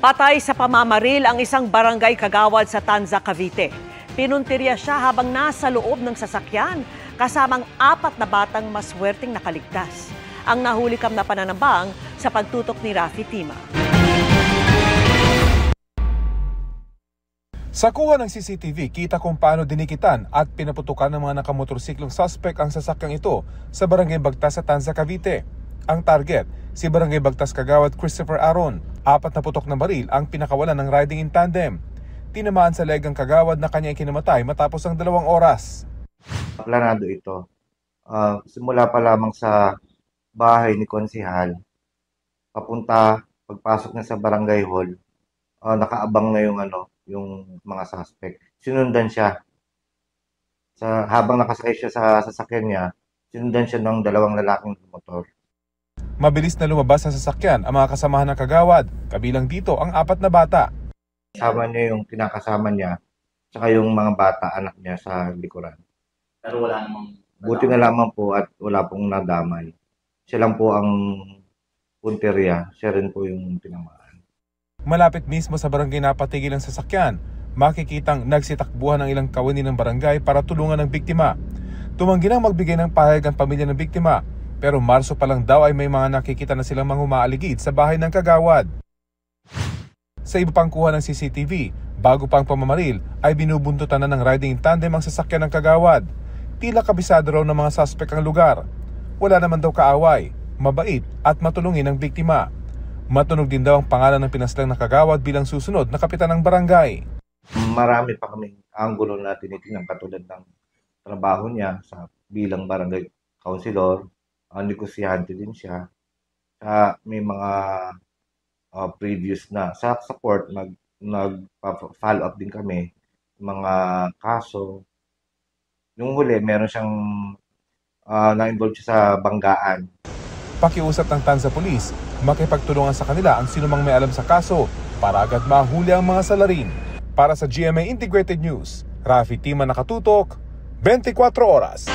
Patay sa pamamaril ang isang barangay kagawad sa Tanza, Cavite. Pinuntirya siya habang nasa loob ng sasakyan kasamang 4 na batang maswerteng nakaligtas. Ang nahulikam na pananambang sa pagtutok ni Rafi Tima. Sa kuha ng CCTV, kita kung paano dinikitan at pinaputukan ng mga nakamotorsiklong suspect ang sasakyang ito sa Barangay Bagtas sa Tanza, Cavite. Ang target, si Barangay Bagtas Kagawad Christopher Aron. 4 na putok na baril ang pinakawalan ng riding in tandem. Tinamaan sa leg ang kagawad na kanya ikinamatay matapos ang 2 oras. Planado ito. Simula pa lamang sa bahay ni Konsehal, pagpasok niya sa barangay hall, nakaabang na yung mga suspect. Sinundan siya. Habang nakasakay siya sa sasakyan niya, sinundan siya ng 2 lalaking motor. Mabilis na lumabas sa sasakyan ang mga kasamahan ng kagawad, kabilang dito ang 4 na bata. Kasama niya yung kinakasama niya, tsaka yung mga bata, anak niya sa likuran. Pero wala namang... Buti na lamang po at wala pong nadamay. Siya lang po ang punteriya, siya rin po yung tinamaan. Malapit mismo sa barangay napatigil ang sasakyan, makikitang nagsitakbuhan ng ilang kawani ng barangay para tulungan ng biktima. Tumanggi nang magbigay ng pahayag ang pamilya ng biktima, pero Marso pa lang daw ay may mga nakikita na silang mga umaaligid sa bahay ng kagawad. Sa iba pang kuha ng CCTV, bago pang pamamaril ay binubuntutan na ng riding in tandem ang sasakyan ng kagawad. Tila kabisado raw ng mga suspect ang lugar. Wala naman daw kaaway, mabait at matulungin ang biktima. Matunog din daw ang pangalan ng pinaslang na kagawad bilang susunod na kapitan ng barangay. Marami pa kaming anggulo na tinitingnan katulad ng trabaho niya sa bilang barangay councilor. Negosyante din siya. May mga previous na sa support, nag-follow up din kami mga kaso. Nung huli, meron siyang na-involve siya sa banggaan. Pakiusap ng Tanza Police, makipagtulungan sa kanila ang sinumang may alam sa kaso para agad mahuli ang mga salarin. Para sa GMA Integrated News, Rafi Tima, nakatutok, 24 oras.